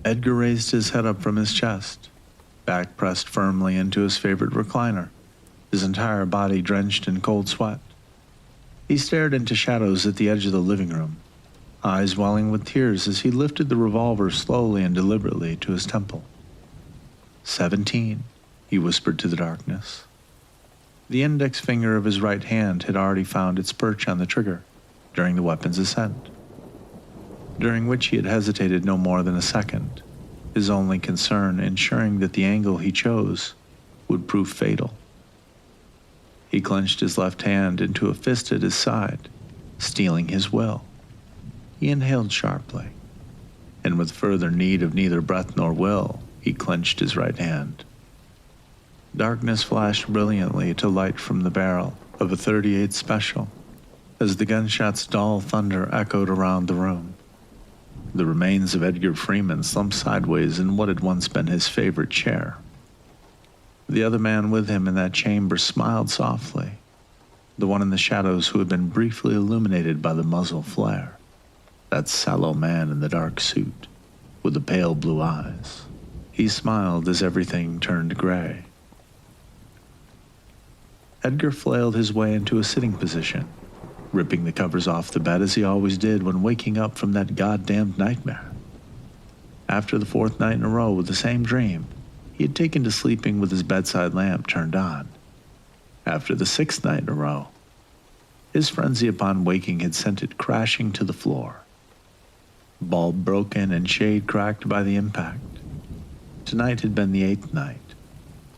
Edgar raised his head up from his chest, back pressed firmly into his favorite recliner, his entire body drenched in cold sweat. He stared into shadows at the edge of the living room, eyes welling with tears as he lifted the revolver slowly and deliberately to his temple. 17, he whispered to the darkness. The index finger of his right hand had already found its perch on the trigger during the weapon's ascent, during which he had hesitated no more than a second, his only concern ensuring that the angle he chose would prove fatal. He clenched his left hand into a fist at his side, steeling his will. He inhaled sharply, and with further need of neither breath nor will, he clenched his right hand. Darkness flashed brilliantly to light from the barrel of a .38 Special as the gunshot's dull thunder echoed around the room. The remains of Edgar Freeman slumped sideways in what had once been his favorite chair. The other man with him in that chamber smiled softly, the one in the shadows who had been briefly illuminated by the muzzle flare, that sallow man in the dark suit with the pale blue eyes. He smiled as everything turned gray. Edgar flailed his way into a sitting position, ripping the covers off the bed as he always did when waking up from that goddamned nightmare. After the fourth night in a row with the same dream, he had taken to sleeping with his bedside lamp turned on. After the sixth night in a row, his frenzy upon waking had sent it crashing to the floor, bulb broken and shade cracked by the impact. Tonight had been the eighth night,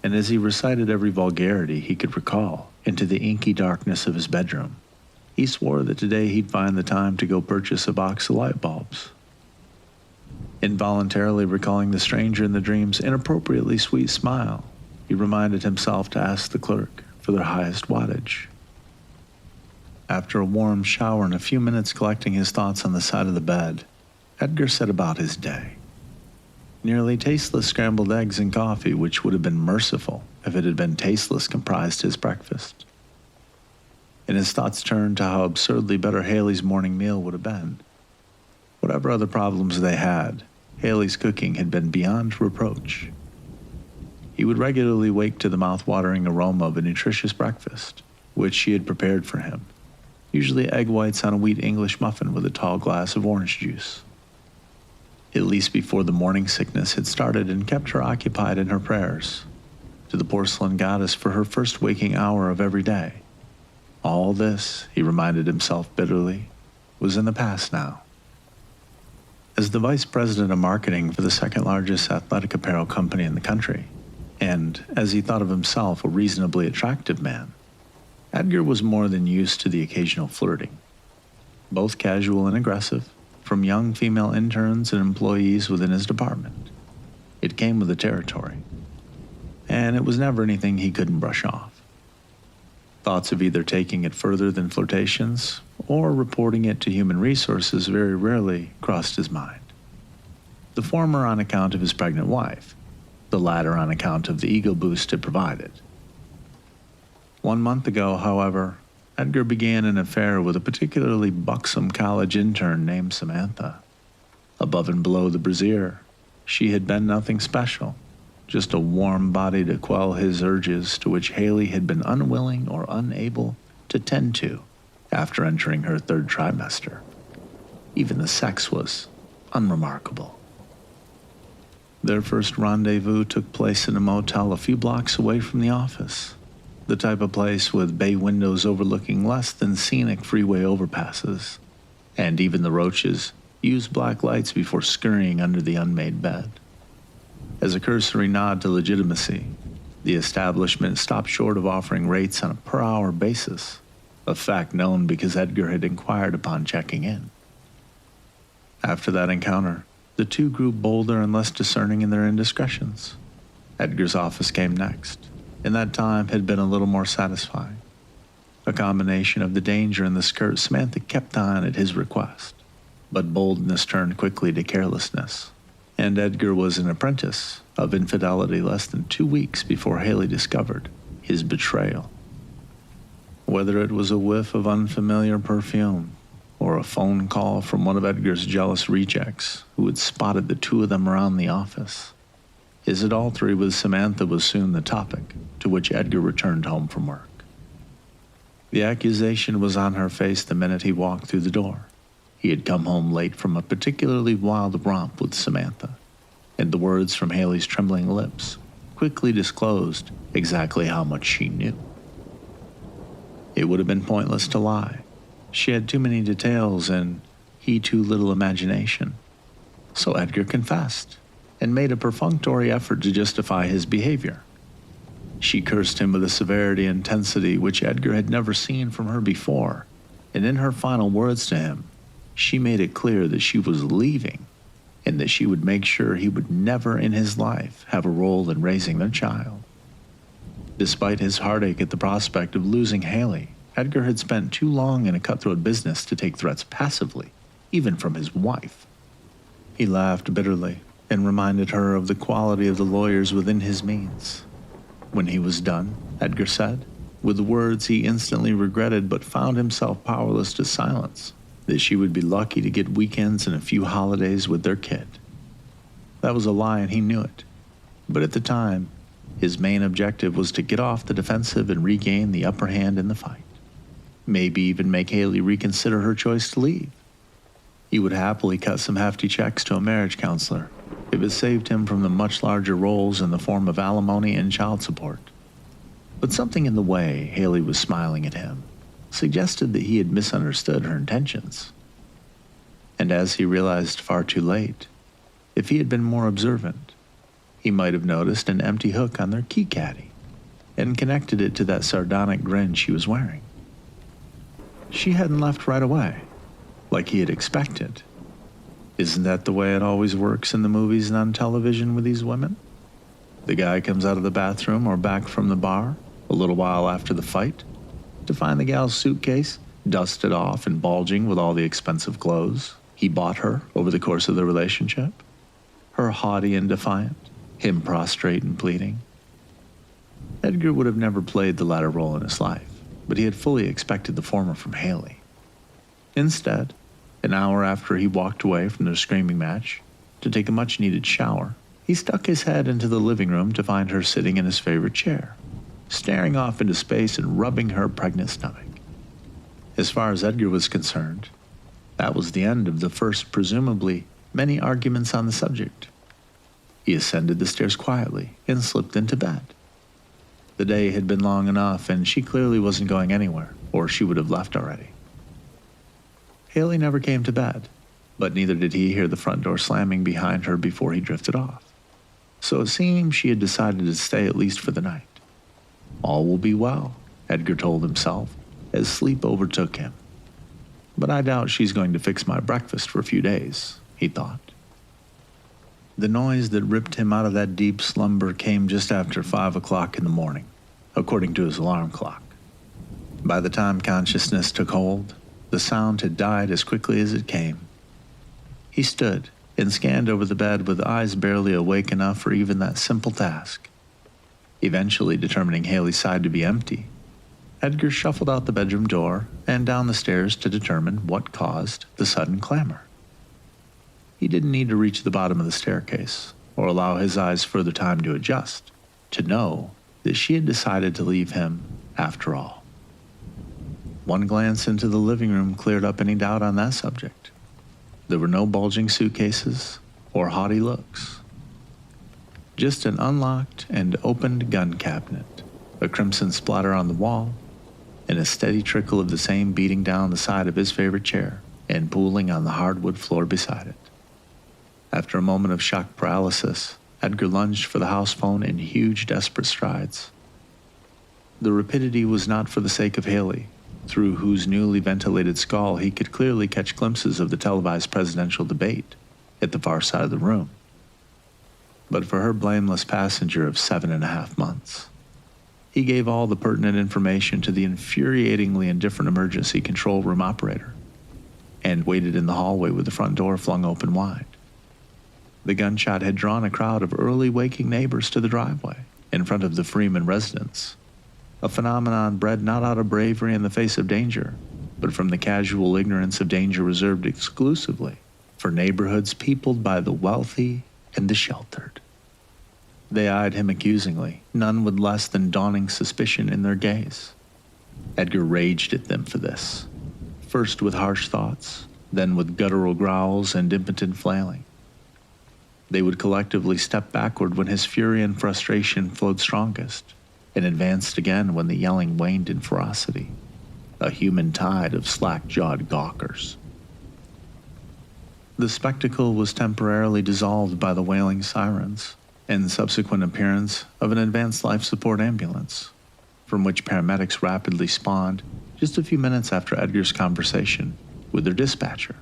and as he recited every vulgarity he could recall into the inky darkness of his bedroom, he swore that today he'd find the time to go purchase a box of light bulbs. Involuntarily recalling the stranger in the dream's inappropriately sweet smile, he reminded himself to ask the clerk for their highest wattage. After a warm shower and a few minutes collecting his thoughts on the side of the bed, Edgar set about his day. Nearly tasteless scrambled eggs and coffee, which would have been merciful if it had been tasteless, comprised his breakfast. And his thoughts turned to how absurdly better Haley's morning meal would have been. Whatever other problems they had, Haley's cooking had been beyond reproach. He would regularly wake to the mouth-watering aroma of a nutritious breakfast, which she had prepared for him, usually egg whites on a wheat English muffin with a tall glass of orange juice. At least before the morning sickness had started and kept her occupied in her prayers to the porcelain goddess for her first waking hour of every day. All this, he reminded himself bitterly, was in the past now. As the vice president of marketing for the second largest athletic apparel company in the country, and as he thought of himself a reasonably attractive man, Edgar was more than used to the occasional flirting, both casual and aggressive, from young female interns and employees within his department. It came with the territory, and it was never anything he couldn't brush off. Thoughts of either taking it further than flirtations or reporting it to human resources very rarely crossed his mind. The former on account of his pregnant wife, the latter on account of the ego boost it provided. 1 month ago, however, Edgar began an affair with a particularly buxom college intern named Samantha. Above and below the brassiere, she had been nothing special, just a warm body to quell his urges to which Haley had been unwilling or unable to tend to after entering her third trimester. Even the sex was unremarkable. Their first rendezvous took place in a motel a few blocks away from the office, the type of place with bay windows overlooking less than scenic freeway overpasses, and even the roaches used black lights before scurrying under the unmade bed. As a cursory nod to legitimacy, the establishment stopped short of offering rates on a per-hour basis, a fact known because Edgar had inquired upon checking in. After that encounter, the two grew bolder and less discerning in their indiscretions. Edgar's office came next, and that time had been a little more satisfying. A combination of the danger and the skirt Samantha kept on at his request, but boldness turned quickly to carelessness, and Edgar was an apprentice of infidelity less than 2 weeks before Haley discovered his betrayal. Whether it was a whiff of unfamiliar perfume, or a phone call from one of Edgar's jealous rejects who had spotted the two of them around the office. His adultery with Samantha was soon the topic to which Edgar returned home from work. The accusation was on her face the minute he walked through the door. He had come home late from a particularly wild romp with Samantha, and the words from Haley's trembling lips quickly disclosed exactly how much she knew. It would have been pointless to lie. She had too many details and he too little imagination. So Edgar confessed and made a perfunctory effort to justify his behavior. She cursed him with a severity and intensity which Edgar had never seen from her before, and in her final words to him, she made it clear that she was leaving and that she would make sure he would never in his life have a role in raising their child. Despite his heartache at the prospect of losing Haley, Edgar had spent too long in a cutthroat business to take threats passively, even from his wife. He laughed bitterly and reminded her of the quality of the lawyers within his means. When he was done, Edgar said, with words he instantly regretted but found himself powerless to silence, that she would be lucky to get weekends and a few holidays with their kid. That was a lie and he knew it. But at the time, his main objective was to get off the defensive and regain the upper hand in the fight. Maybe even make Haley reconsider her choice to leave. He would happily cut some hefty checks to a marriage counselor if it saved him from the much larger roles in the form of alimony and child support. But something in the way Haley was smiling at him suggested that he had misunderstood her intentions. And as he realized far too late, if he had been more observant, he might have noticed an empty hook on their key caddy and connected it to that sardonic grin she was wearing. She hadn't left right away, like he had expected. Isn't that the way it always works in the movies and on television with these women? The guy comes out of the bathroom or back from the bar a little while after the fight to find the gal's suitcase dusted off and bulging with all the expensive clothes he bought her over the course of the relationship. Her haughty and defiant, him prostrate and pleading. Edgar would have never played the latter role in his life, but he had fully expected the former from Haley. Instead, an hour after he walked away from their screaming match to take a much-needed shower, he stuck his head into the living room to find her sitting in his favorite chair, staring off into space and rubbing her pregnant stomach. As far as Edgar was concerned, that was the end of the first, presumably, many arguments on the subject. He ascended the stairs quietly and slipped into bed. The day had been long enough, and she clearly wasn't going anywhere, or she would have left already. Haley never came to bed, but neither did he hear the front door slamming behind her before he drifted off. So it seemed she had decided to stay at least for the night. All will be well, Edgar told himself, as sleep overtook him. But I doubt she's going to fix my breakfast for a few days, he thought. The noise that ripped him out of that deep slumber came just after 5 o'clock in the morning, according to his alarm clock. By the time consciousness took hold, the sound had died as quickly as it came. He stood and scanned over the bed with eyes barely awake enough for even that simple task. Eventually determining Haley's side to be empty, Edgar shuffled out the bedroom door and down the stairs to determine what caused the sudden clamor. He didn't need to reach the bottom of the staircase or allow his eyes further time to adjust to know that she had decided to leave him after all. One glance into the living room cleared up any doubt on that subject. There were no bulging suitcases or haughty looks. Just an unlocked and opened gun cabinet, a crimson splatter on the wall, and a steady trickle of the same beating down the side of his favorite chair and pooling on the hardwood floor beside it. After a moment of shock paralysis, Edgar lunged for the house phone in huge, desperate strides. The rapidity was not for the sake of Haley, through whose newly ventilated skull he could clearly catch glimpses of the televised presidential debate at the far side of the room, but for her blameless passenger of 7.5 months. He gave all the pertinent information to the infuriatingly indifferent emergency control room operator and waited in the hallway with the front door flung open wide. The gunshot had drawn a crowd of early waking neighbors to the driveway in front of the Freeman residence, a phenomenon bred not out of bravery in the face of danger, but from the casual ignorance of danger reserved exclusively for neighborhoods peopled by the wealthy and the sheltered. They eyed him accusingly, none with less than dawning suspicion in their gaze. Edgar raged at them for this, first with harsh thoughts, then with guttural growls and impotent flailing. They would collectively step backward when his fury and frustration flowed strongest, and advanced again when the yelling waned in ferocity, a human tide of slack-jawed gawkers. The spectacle was temporarily dissolved by the wailing sirens and subsequent appearance of an advanced life support ambulance, from which paramedics rapidly spawned just a few minutes after Edgar's conversation with their dispatcher.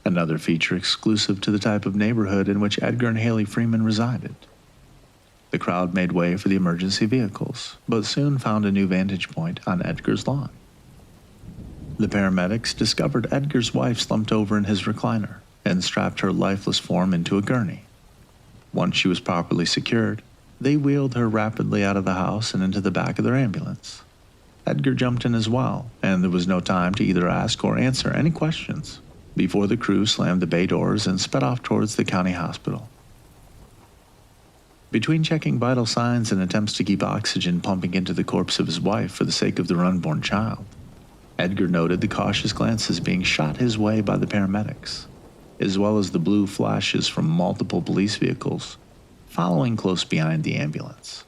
Another feature exclusive to the type of neighborhood in which Edgar and Haley Freeman resided. The crowd made way for the emergency vehicles, but soon found a new vantage point on Edgar's lawn. The paramedics discovered Edgar's wife slumped over in his recliner and strapped her lifeless form into a gurney. Once she was properly secured, they wheeled her rapidly out of the house and into the back of their ambulance. Edgar jumped in as well, and there was no time to either ask or answer any questions before the crew slammed the bay doors and sped off towards the county hospital. Between checking vital signs and attempts to keep oxygen pumping into the corpse of his wife for the sake of their unborn child, Edgar noted the cautious glances being shot his way by the paramedics, as well as the blue flashes from multiple police vehicles following close behind the ambulance.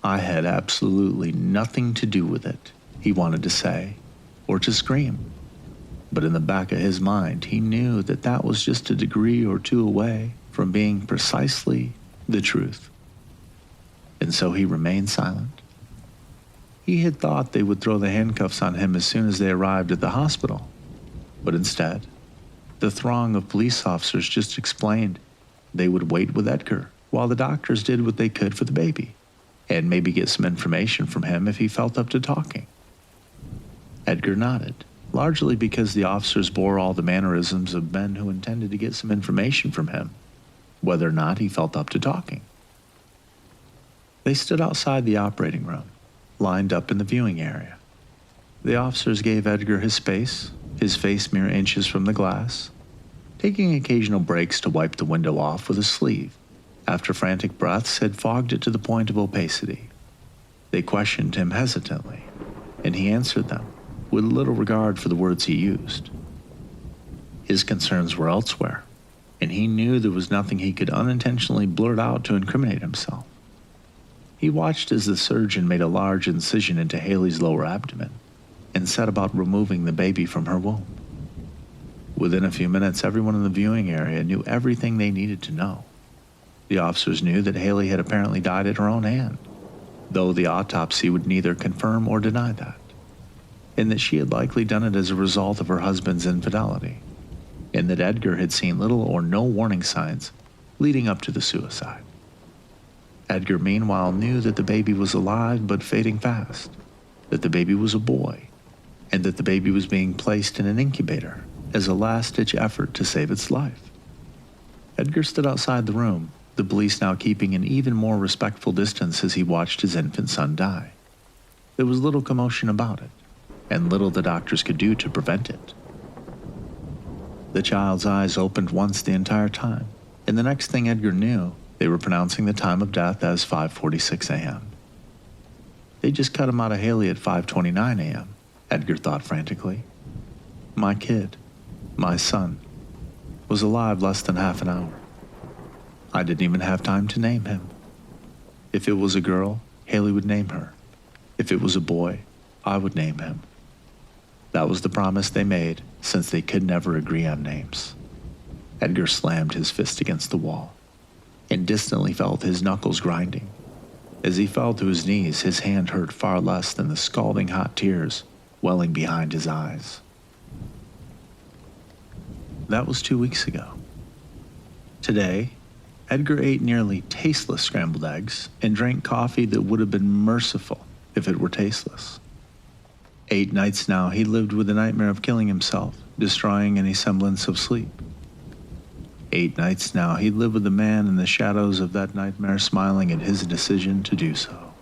I had absolutely nothing to do with it, he wanted to say, or to scream. But in the back of his mind, he knew that that was just a degree or two away from being precisely the truth. And so he remained silent. He had thought they would throw the handcuffs on him as soon as they arrived at the hospital, but instead, the throng of police officers just explained they would wait with Edgar while the doctors did what they could for the baby, and maybe get some information from him if he felt up to talking. Edgar nodded, largely because the officers bore all the mannerisms of men who intended to get some information from him, whether or not he felt up to talking. They stood outside the operating room, lined up in the viewing area. The officers gave Edgar his space, his face mere inches from the glass, taking occasional breaks to wipe the window off with a sleeve after frantic breaths had fogged it to the point of opacity. They questioned him hesitantly, and he answered them with little regard for the words he used. His concerns were elsewhere, and he knew there was nothing he could unintentionally blurt out to incriminate himself. He watched as the surgeon made a large incision into Haley's lower abdomen and set about removing the baby from her womb. Within a few minutes, everyone in the viewing area knew everything they needed to know. The officers knew that Haley had apparently died at her own hand, though the autopsy would neither confirm or deny that, and that she had likely done it as a result of her husband's infidelity, and that Edgar had seen little or no warning signs leading up to the suicide. Edgar, meanwhile, knew that the baby was alive but fading fast, that the baby was a boy, and that the baby was being placed in an incubator as a last-ditch effort to save its life. Edgar stood outside the room, the police now keeping an even more respectful distance as he watched his infant son die. There was little commotion about it, and little the doctors could do to prevent it. The child's eyes opened once the entire time, and the next thing Edgar knew, they were pronouncing the time of death as 5:46 a.m. They just cut him out of Haley at 5:29 a.m., Edgar thought frantically. My kid, my son, was alive less than half an hour. I didn't even have time to name him. If it was a girl, Haley would name her. If it was a boy, I would name him. That was the promise they made, since they could never agree on names. Edgar slammed his fist against the wall, and distantly felt his knuckles grinding. As he fell to his knees, his hand hurt far less than the scalding hot tears welling behind his eyes. That was 2 weeks ago. Today, Edgar ate nearly tasteless scrambled eggs and drank coffee that would have been merciful if it were tasteless. 8 nights now, he lived with the nightmare of killing himself, destroying any semblance of sleep. 8 nights now, he lived with the man in the shadows of that nightmare smiling at his decision to do so.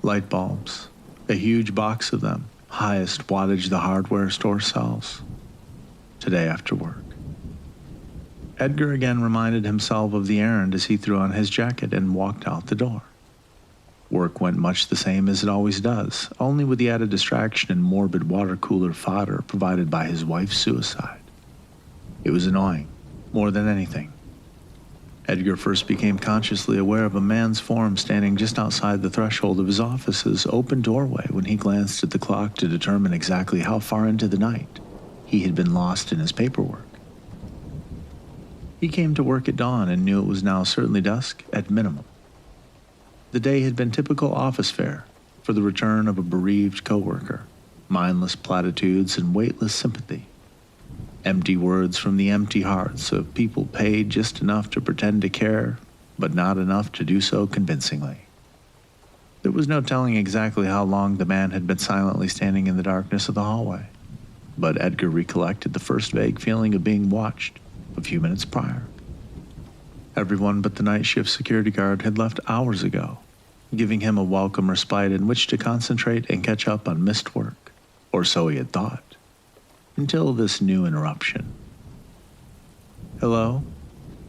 Light bulbs, a huge box of them, highest wattage the hardware store sells. Today after work. Edgar again reminded himself of the errand as he threw on his jacket and walked out the door. Work went much the same as it always does, only with the added distraction and morbid water cooler fodder provided by his wife's suicide. It was annoying, more than anything. Edgar first became consciously aware of a man's form standing just outside the threshold of his office's open doorway when he glanced at the clock to determine exactly how far into the night he had been lost in his paperwork. He came to work at dawn and knew it was now certainly dusk at minimum. The day had been typical office fare for the return of a bereaved coworker, mindless platitudes and weightless sympathy. Empty words from the empty hearts of people paid just enough to pretend to care, but not enough to do so convincingly. There was no telling exactly how long the man had been silently standing in the darkness of the hallway, but Edgar recollected the first vague feeling of being watched a few minutes prior. Everyone but the night shift security guard had left hours ago, giving him a welcome respite in which to concentrate and catch up on missed work, or so he had thought, until this new interruption. "Hello?"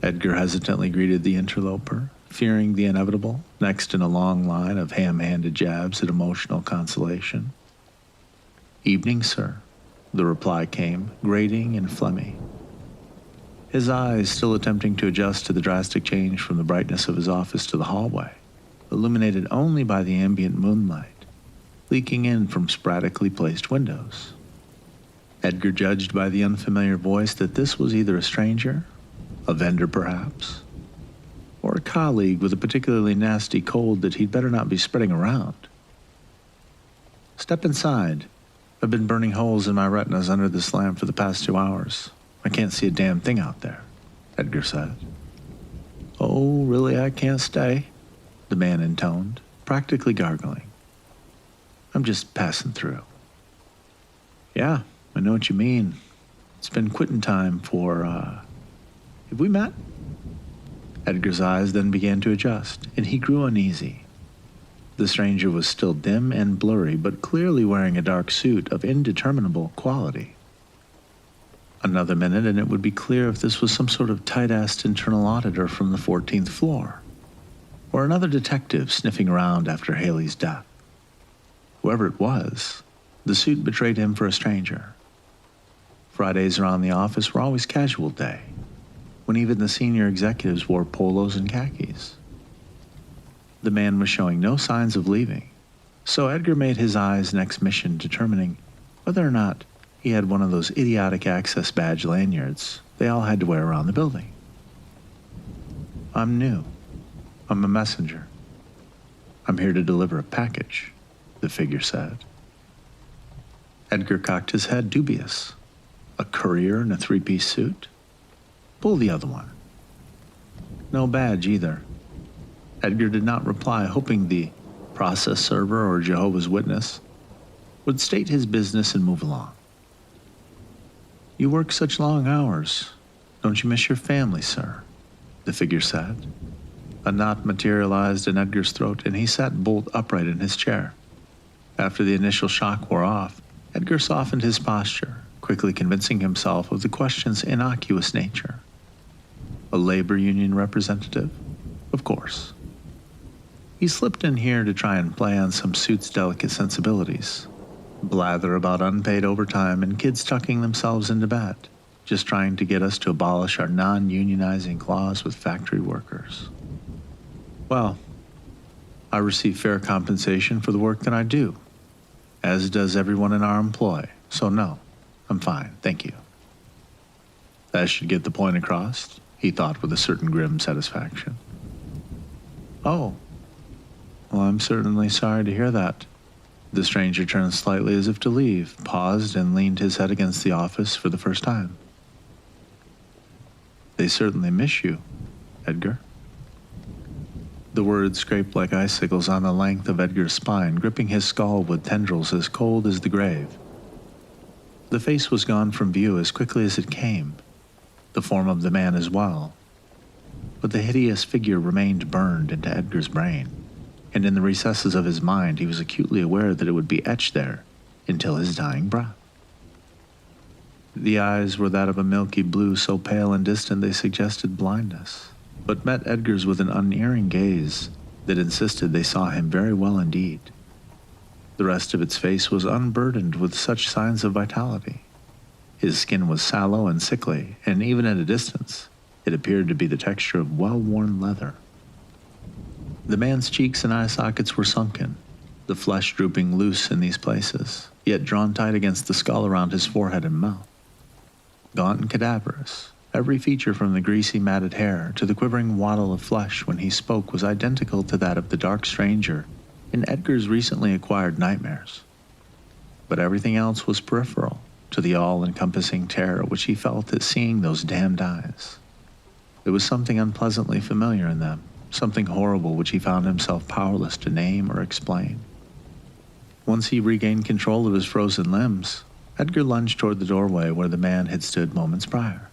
Edgar hesitantly greeted the interloper, fearing the inevitable, next in a long line of ham-handed jabs at emotional consolation. "Evening, sir," the reply came, grating and phlegmy. His eyes, still attempting to adjust to the drastic change from the brightness of his office to the hallway, illuminated only by the ambient moonlight, leaking in from sporadically placed windows. Edgar judged by the unfamiliar voice that this was either a stranger, a vendor perhaps, or a colleague with a particularly nasty cold that he'd better not be spreading around. "Step inside. I've been burning holes in my retinas under this lamp for the past 2 hours. I can't see a damn thing out there," Edgar said. "Oh, really, I can't stay," the man intoned, practically gargling. "I'm just passing through." "Yeah, I know what you mean. It's been quitting time for, have we met?" Edgar's eyes then began to adjust, and he grew uneasy. The stranger was still dim and blurry, but clearly wearing a dark suit of indeterminable quality. Another minute and it would be clear if this was some sort of tight-assed internal auditor from the 14th floor, or another detective sniffing around after Haley's death. Whoever it was, the suit betrayed him for a stranger. Fridays around the office were always casual day, when even the senior executives wore polos and khakis. The man was showing no signs of leaving, so Edgar made his eyes next mission determining whether or not he had one of those idiotic access badge lanyards they all had to wear around the building. "I'm new. I'm a messenger. I'm here to deliver a package," the figure said. Edgar cocked his head, dubious. A courier in a 3-piece suit? Pull the other one. No badge either. Edgar did not reply, hoping the process server or Jehovah's Witness would state his business and move along. "You work such long hours. Don't you miss your family, sir?" the figure said. A knot materialized in Edgar's throat, and he sat bolt upright in his chair. After the initial shock wore off, Edgar softened his posture, quickly convincing himself of the question's innocuous nature. A labor union representative? Of course. He slipped in here to try and play on some suit's delicate sensibilities. Blather about unpaid overtime and kids tucking themselves into bed, just trying to get us to abolish our non-unionizing clause with factory workers. Well, I receive fair compensation for the work that I do, as does everyone in our employ, so no, I'm fine, thank you. That should get the point across, he thought with a certain grim satisfaction. "Oh, well, I'm certainly sorry to hear that." The stranger turned slightly as if to leave, paused, and leaned his head against the office for the first time. "They certainly miss you, Edgar." The words scraped like icicles on the length of Edgar's spine, gripping his skull with tendrils as cold as the grave. The face was gone from view as quickly as it came, the form of the man as well. But the hideous figure remained burned into Edgar's brain, and in the recesses of his mind he was acutely aware that it would be etched there until his dying breath. The eyes were that of a milky blue so pale and distant they suggested blindness, but met Edgar's with an unerring gaze that insisted they saw him very well indeed. The rest of its face was unburdened with such signs of vitality. His skin was sallow and sickly, and even at a distance, it appeared to be the texture of well-worn leather. The man's cheeks and eye sockets were sunken, the flesh drooping loose in these places, yet drawn tight against the skull around his forehead and mouth. Gaunt and cadaverous, every feature from the greasy matted hair to the quivering waddle of flesh when he spoke was identical to that of the dark stranger in Edgar's recently acquired nightmares. But everything else was peripheral to the all-encompassing terror which he felt at seeing those damned eyes. There was something unpleasantly familiar in them, something horrible which he found himself powerless to name or explain. Once he regained control of his frozen limbs, Edgar lunged toward the doorway where the man had stood moments prior.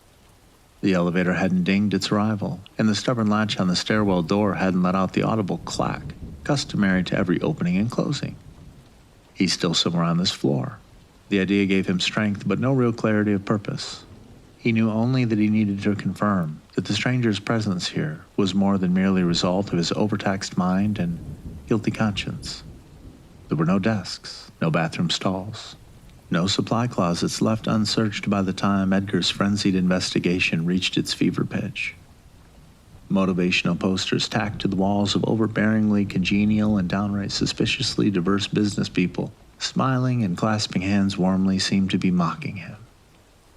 The elevator hadn't dinged its arrival, and the stubborn latch on the stairwell door hadn't let out the audible clack, customary to every opening and closing. He's still somewhere on this floor. The idea gave him strength, but no real clarity of purpose. He knew only that he needed to confirm that the stranger's presence here was more than merely a result of his overtaxed mind and guilty conscience. There were no desks, no bathroom stalls, no supply closets left unsearched by the time Edgar's frenzied investigation reached its fever pitch. Motivational posters tacked to the walls of overbearingly congenial and downright suspiciously diverse business people, smiling and clasping hands warmly, seemed to be mocking him.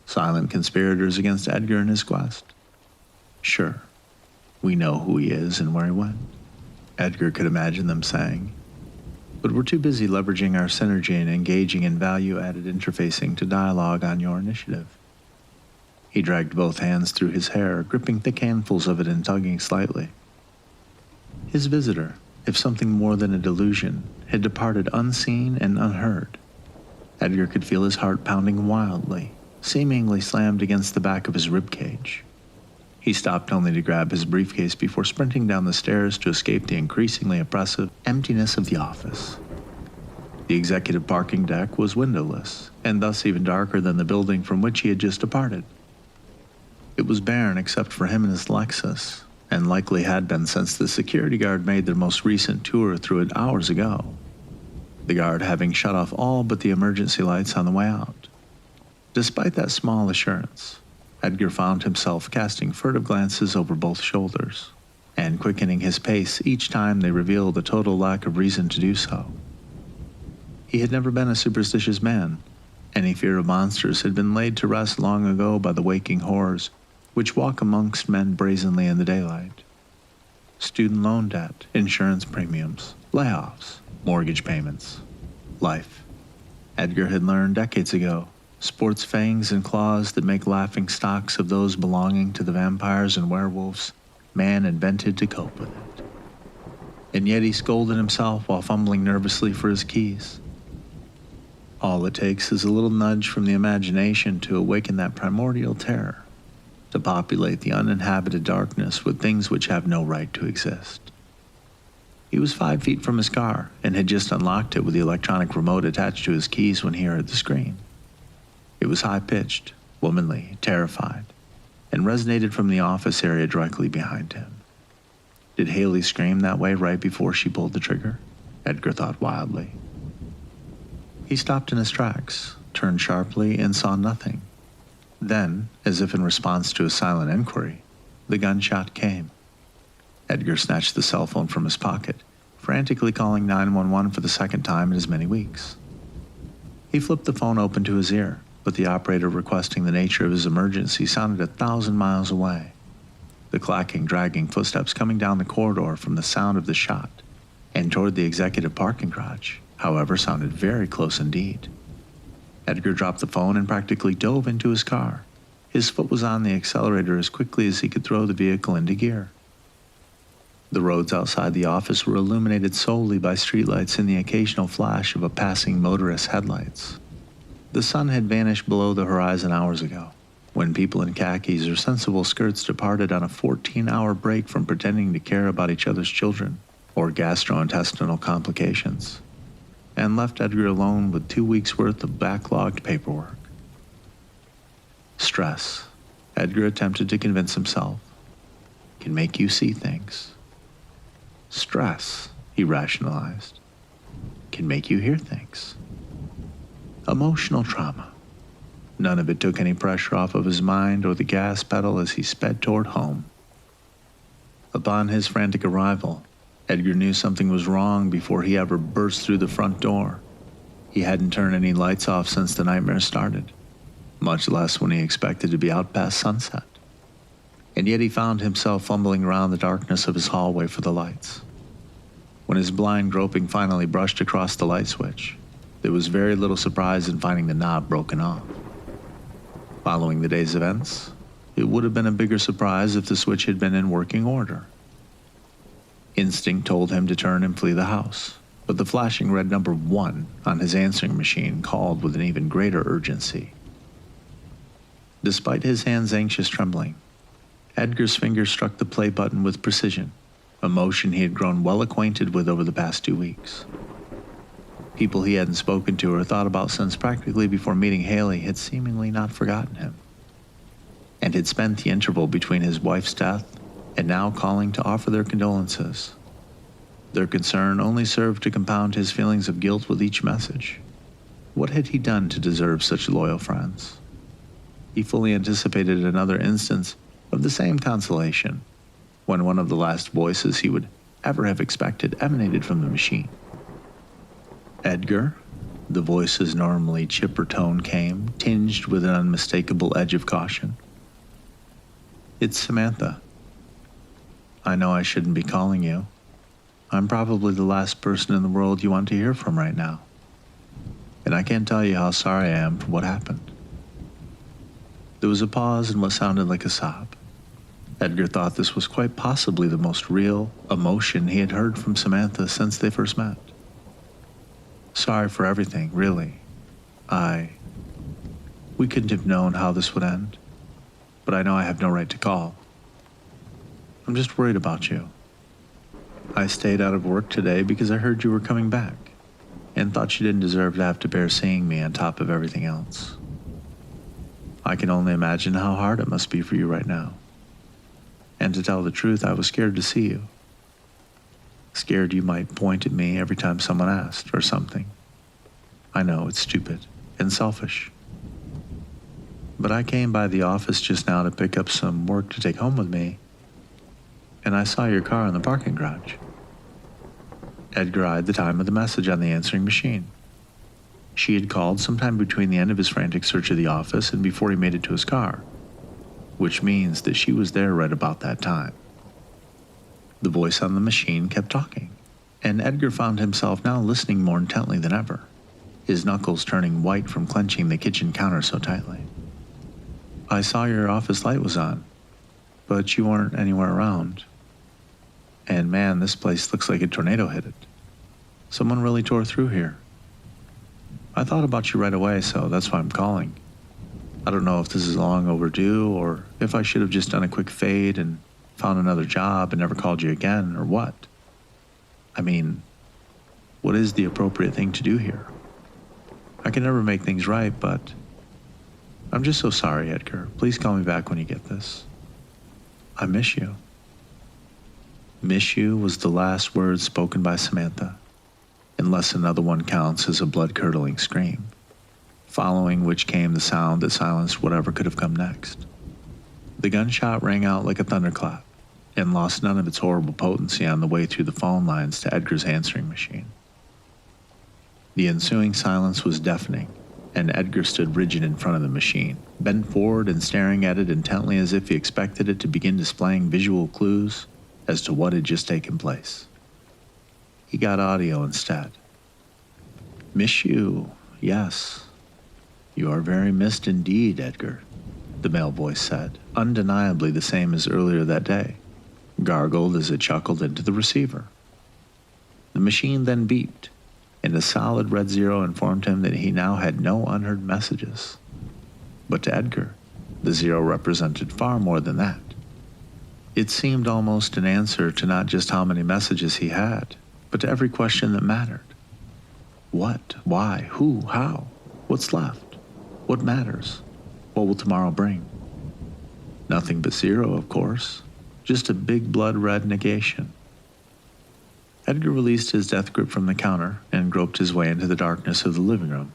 Silent conspirators against Edgar and his quest. Sure, we know who he is and where he went, Edgar could imagine them saying. But we're too busy leveraging our synergy and engaging in value-added interfacing to dialogue on your initiative. He dragged both hands through his hair, gripping thick handfuls of it and tugging slightly. His visitor, if something more than a delusion, had departed unseen and unheard. Edgar could feel his heart pounding wildly, seemingly slammed against the back of his ribcage. He stopped only to grab his briefcase before sprinting down the stairs to escape the increasingly oppressive emptiness of the office. The executive parking deck was windowless, and thus even darker than the building from which he had just departed. It was barren except for him and his Lexus, and likely had been since the security guard made their most recent tour through it hours ago, the guard having shut off all but the emergency lights on the way out. Despite that small assurance, Edgar found himself casting furtive glances over both shoulders, and quickening his pace each time they revealed a total lack of reason to do so. He had never been a superstitious man. Any fear of monsters had been laid to rest long ago by the waking horrors which walk amongst men brazenly in the daylight. Student loan debt, insurance premiums, layoffs, mortgage payments, life. Edgar had learned decades ago, sports fangs and claws that make laughing stocks of those belonging to the vampires and werewolves man invented to cope with it. And yet he scolded himself while fumbling nervously for his keys. All it takes is a little nudge from the imagination to awaken that primordial terror, to populate the uninhabited darkness with things which have no right to exist. He was 5 feet from his car and had just unlocked it with the electronic remote attached to his keys when he heard the scream. It was high-pitched, womanly, terrified, and resonated from the office area directly behind him. Did Haley scream that way right before she pulled the trigger? Edgar thought wildly. He stopped in his tracks, turned sharply, and saw nothing. Then, as if in response to a silent inquiry, the gunshot came. Edgar snatched the cell phone from his pocket, frantically calling 911 for the second time in as many weeks. He flipped the phone open to his ear, but the operator requesting the nature of his emergency sounded 1,000 miles away. The clacking, dragging footsteps coming down the corridor from the sound of the shot, and toward the executive parking garage, however, sounded very close indeed. Edgar dropped the phone and practically dove into his car. His foot was on the accelerator as quickly as he could throw the vehicle into gear. The roads outside the office were illuminated solely by streetlights and the occasional flash of a passing motorist's headlights. The sun had vanished below the horizon hours ago, when people in khakis or sensible skirts departed on a 14-hour break from pretending to care about each other's children or gastrointestinal complications. and left Edgar alone with 2 weeks' worth of backlogged paperwork. Stress, Edgar attempted to convince himself, can make you see things. Stress, he rationalized, can make you hear things. Emotional trauma. None of it took any pressure off of his mind or the gas pedal as he sped toward home. Upon his frantic arrival, Edgar knew something was wrong before he ever burst through the front door. He hadn't turned any lights off since the nightmare started, much less when he expected to be out past sunset. And yet he found himself fumbling around the darkness of his hallway for the lights. When his blind groping finally brushed across the light switch, there was very little surprise in finding the knob broken off. Following the day's events, it would have been a bigger surprise if the switch had been in working order. Instinct told him to turn and flee the house, but the flashing red number 1 on his answering machine called with an even greater urgency. Despite his hands' anxious trembling, Edgar's fingers struck the play button with precision, a motion he had grown well acquainted with over the past 2 weeks. People he hadn't spoken to or thought about since practically before meeting Haley had seemingly not forgotten him, and had spent the interval between his wife's death and now calling to offer their condolences. Their concern only served to compound his feelings of guilt with each message. What had he done to deserve such loyal friends? He fully anticipated another instance of the same consolation when one of the last voices he would ever have expected emanated from the machine. Edgar, the voice's normally chipper tone came, tinged with an unmistakable edge of caution. It's Samantha. I know I shouldn't be calling you. I'm probably the last person in the world you want to hear from right now. And I can't tell you how sorry I am for what happened. There was a pause in what sounded like a sob. Edgar thought this was quite possibly the most real emotion he had heard from Samantha since they first met. Sorry for everything, really. We couldn't have known how this would end, but I know I have no right to call. I'm just worried about you. I stayed out of work today because I heard you were coming back, and thought you didn't deserve to have to bear seeing me on top of everything else. I can only imagine how hard it must be for you right now. And to tell the truth, I was scared to see you. Scared you might point at me every time someone asked or something. I know it's stupid and selfish. But I came by the office just now to pick up some work to take home with me, and I saw your car in the parking garage. Edgar eyed the time of the message on the answering machine. She had called sometime between the end of his frantic search of the office and before he made it to his car, which means that she was there right about that time. The voice on the machine kept talking, and Edgar found himself now listening more intently than ever, his knuckles turning white from clenching the kitchen counter so tightly. I saw your office light was on, but you weren't anywhere around. And man, this place looks like a tornado hit it. Someone really tore through here. I thought about you right away, so that's why I'm calling. I don't know if this is long overdue or if I should have just done a quick fade and found another job and never called you again, or what. I mean, what is the appropriate thing to do here? I can never make things right, but I'm just so sorry, Edgar. Please call me back when you get this. I miss you. Miss you was the last word spoken by Samantha, unless another one counts as a blood-curdling scream, following which came the sound that silenced whatever could have come next. The gunshot rang out like a thunderclap and lost none of its horrible potency on the way through the phone lines to Edgar's answering machine. The ensuing silence was deafening, and Edgar stood rigid in front of the machine, bent forward and staring at it intently as if he expected it to begin displaying visual clues as to what had just taken place. He got audio instead. Miss you, yes. You are very missed indeed, Edgar, the male voice said, undeniably the same as earlier that day, gargled as it chuckled into the receiver. The machine then beeped, and a solid red zero informed him that he now had no unheard messages. But to Edgar, the zero represented far more than that. It seemed almost an answer to not just how many messages he had, but to every question that mattered. What? Why? Who? How? What's left? What matters? What will tomorrow bring? Nothing but zero, of course. Just a big blood-red negation. Edgar released his death grip from the counter and groped his way into the darkness of the living room.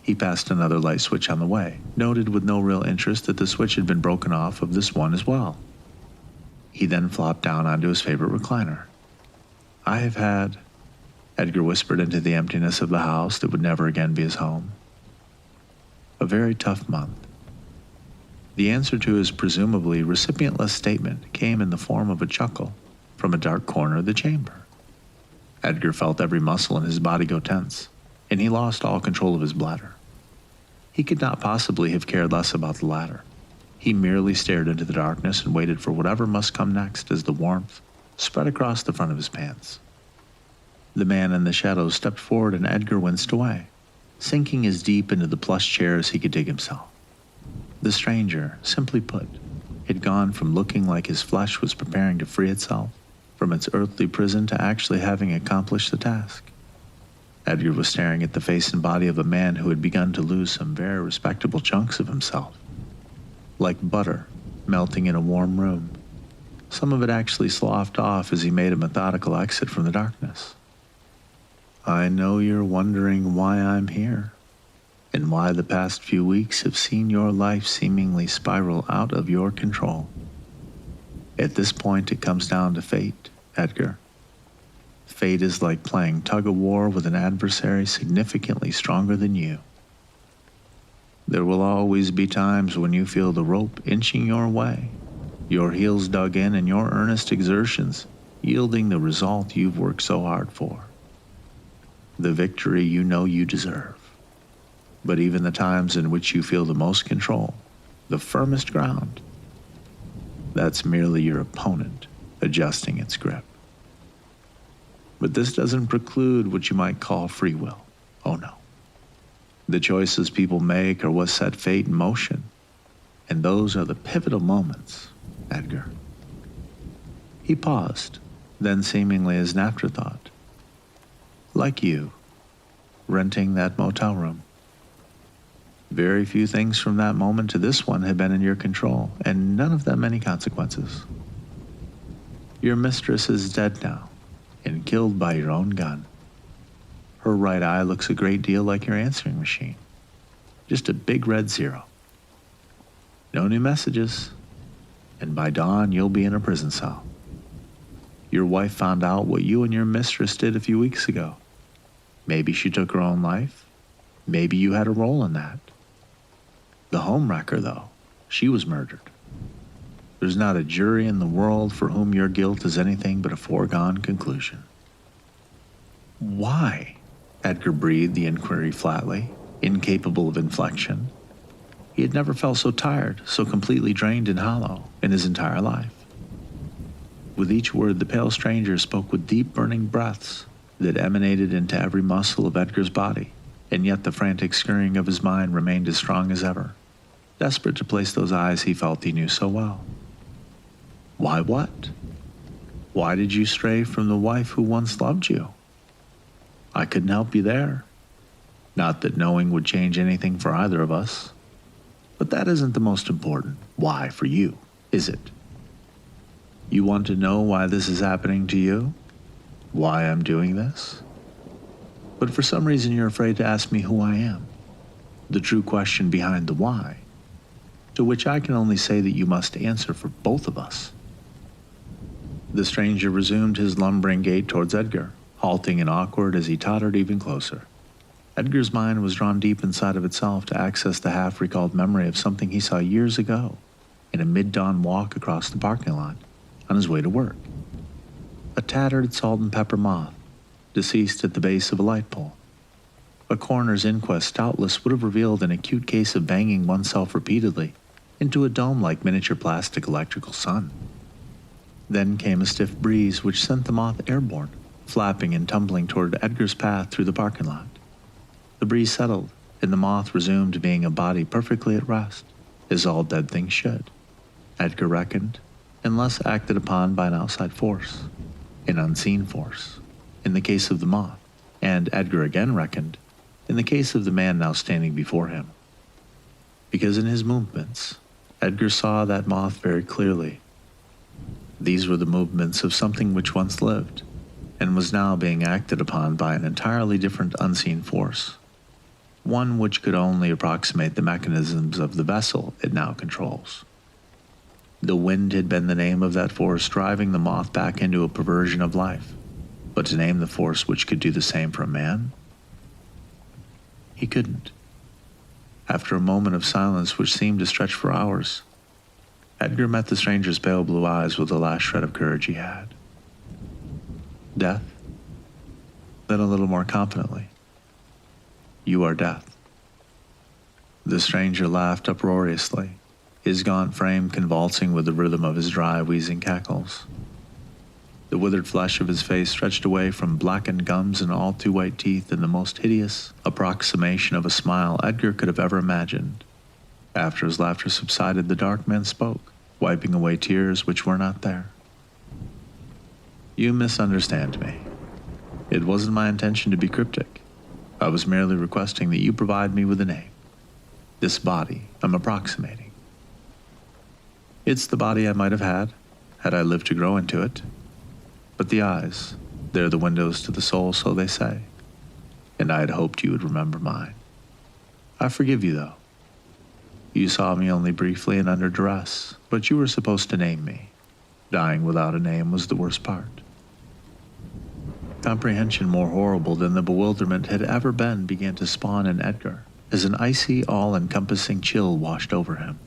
He passed another light switch on the way, noted with no real interest that the switch had been broken off of this one as well. He then flopped down onto his favorite recliner. I have had, Edgar whispered into the emptiness of the house that would never again be his home, a very tough month. The answer to his presumably recipientless statement came in the form of a chuckle from a dark corner of the chamber. Edgar felt every muscle in his body go tense, and he lost all control of his bladder. He could not possibly have cared less about the latter. He merely stared into the darkness and waited for whatever must come next as the warmth spread across the front of his pants. The man in the shadows stepped forward and Edgar winced away, sinking as deep into the plush chair as he could dig himself. The stranger, simply put, had gone from looking like his flesh was preparing to free itself from its earthly prison to actually having accomplished the task. Edgar was staring at the face and body of a man who had begun to lose some very respectable chunks of himself. Like butter melting in a warm room, some of it actually sloughed off as he made a methodical exit from the darkness. I know you're wondering why I'm here, and why the past few weeks have seen your life seemingly spiral out of your control. At this point, it comes down to fate, Edgar. Fate is like playing tug-of-war with an adversary significantly stronger than you. There will always be times when you feel the rope inching your way, your heels dug in and your earnest exertions yielding the result you've worked so hard for. The victory you know you deserve. But even the times in which you feel the most control, the firmest ground, that's merely your opponent adjusting its grip. But this doesn't preclude what you might call free will. Oh no. The choices people make are what set fate in motion, and those are the pivotal moments, Edgar. He paused, then seemingly as an afterthought. Like you, renting that motel room. Very few things from that moment to this one had been in your control, and none of them any consequences. Your mistress is dead now, and killed by your own gun. Her right eye looks a great deal like your answering machine. Just a big red zero. No new messages, and by dawn you'll be in a prison cell. Your wife found out what you and your mistress did a few weeks ago. Maybe she took her own life. Maybe you had a role in that. The homewrecker, though, she was murdered. There's not a jury in the world for whom your guilt is anything but a foregone conclusion. Why? Edgar breathed the inquiry flatly, incapable of inflection. He had never felt so tired, so completely drained and hollow in his entire life. With each word, the pale stranger spoke with deep burning breaths that emanated into every muscle of Edgar's body, and yet the frantic scurrying of his mind remained as strong as ever, desperate to place those eyes he felt he knew so well. Why what? Why did you stray from the wife who once loved you? I couldn't help you there. Not that knowing would change anything for either of us. But that isn't the most important why for you, is it? You want to know why this is happening to you? Why I'm doing this? But for some reason you're afraid to ask me who I am. The true question behind the why. To which I can only say that you must answer for both of us. The stranger resumed his lumbering gait towards Edgar, halting and awkward as he tottered even closer. Edgar's mind was drawn deep inside of itself to access the half-recalled memory of something he saw years ago in a mid-dawn walk across the parking lot on his way to work. A tattered salt and pepper moth, deceased at the base of a light pole. A coroner's inquest doubtless would have revealed an acute case of banging oneself repeatedly into a dome-like miniature plastic electrical sun. Then came a stiff breeze which sent the moth airborne, flapping and tumbling toward Edgar's path through the parking lot. The breeze settled, and the moth resumed being a body perfectly at rest, as all dead things should, Edgar reckoned, unless acted upon by an outside force, an unseen force, in the case of the moth, and Edgar again reckoned, in the case of the man now standing before him. Because in his movements, Edgar saw that moth very clearly. These were the movements of something which once lived, and was now being acted upon by an entirely different unseen force, one which could only approximate the mechanisms of the vessel it now controls. The wind had been the name of that force driving the moth back into a perversion of life, but to name the force which could do the same for a man? He couldn't. After a moment of silence which seemed to stretch for hours, Edgar met the stranger's pale blue eyes with the last shred of courage he had. Death? Then a little more confidently. You are death. The stranger laughed uproariously, his gaunt frame convulsing with the rhythm of his dry, wheezing cackles. The withered flesh of his face stretched away from blackened gums and all too white teeth in the most hideous approximation of a smile Edgar could have ever imagined. After his laughter subsided, the dark man spoke, wiping away tears which were not there. You misunderstand me. It wasn't my intention to be cryptic. I was merely requesting that you provide me with a name. This body I'm approximating. It's the body I might have had I lived to grow into it. But the eyes, they're the windows to the soul, so they say. And I had hoped you would remember mine. I forgive you, though. You saw me only briefly and under duress, but you were supposed to name me. Dying without a name was the worst part. Comprehension more horrible than the bewilderment had ever been began to spawn in Edgar, as an icy, all-encompassing chill washed over him.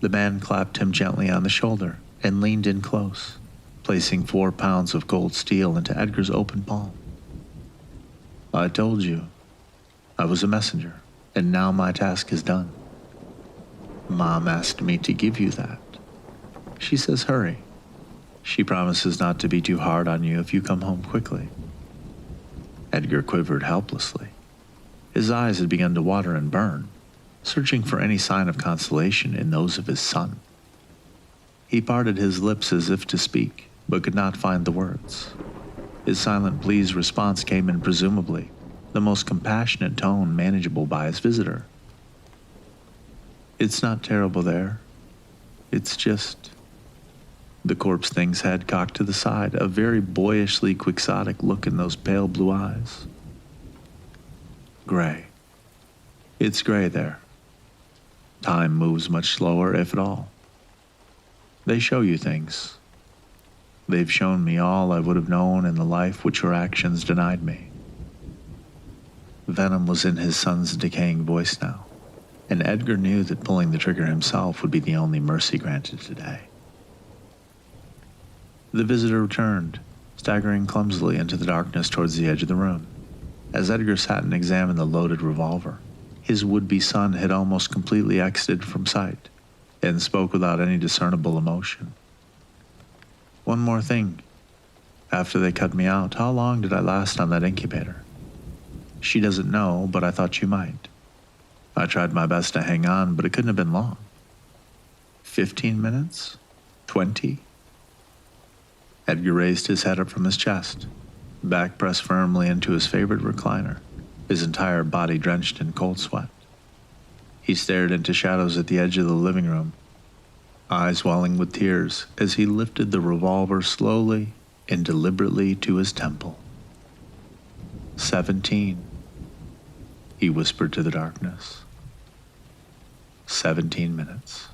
The man clapped him gently on the shoulder and leaned in close, placing 4 pounds of cold steel into Edgar's open palm. I told you. I was a messenger, and now my task is done. Mom asked me to give you that. She says hurry. She promises not to be too hard on you if you come home quickly. Edgar quivered helplessly. His eyes had begun to water and burn, searching for any sign of consolation in those of his son. He parted his lips as if to speak, but could not find the words. His silent plea's response came in presumably the most compassionate tone manageable by his visitor. It's not terrible there. It's just... The corpse thing's head cocked to the side, a very boyishly quixotic look in those pale blue eyes. Gray. It's gray there. Time moves much slower, if at all. They show you things. They've shown me all I would have known in the life which your actions denied me. Venom was in his son's decaying voice now, and Edgar knew that pulling the trigger himself would be the only mercy granted today. The visitor returned, staggering clumsily into the darkness towards the edge of the room. As Edgar sat and examined the loaded revolver, his would-be son had almost completely exited from sight, and spoke without any discernible emotion. One more thing. After they cut me out, how long did I last on that incubator? She doesn't know, but I thought you might. I tried my best to hang on, but it couldn't have been long. 15 minutes? 20? Edgar raised his head up from his chest, back pressed firmly into his favorite recliner, his entire body drenched in cold sweat. He stared into shadows at the edge of the living room, eyes welling with tears as he lifted the revolver slowly and deliberately to his temple. 17, he whispered to the darkness. 17 minutes.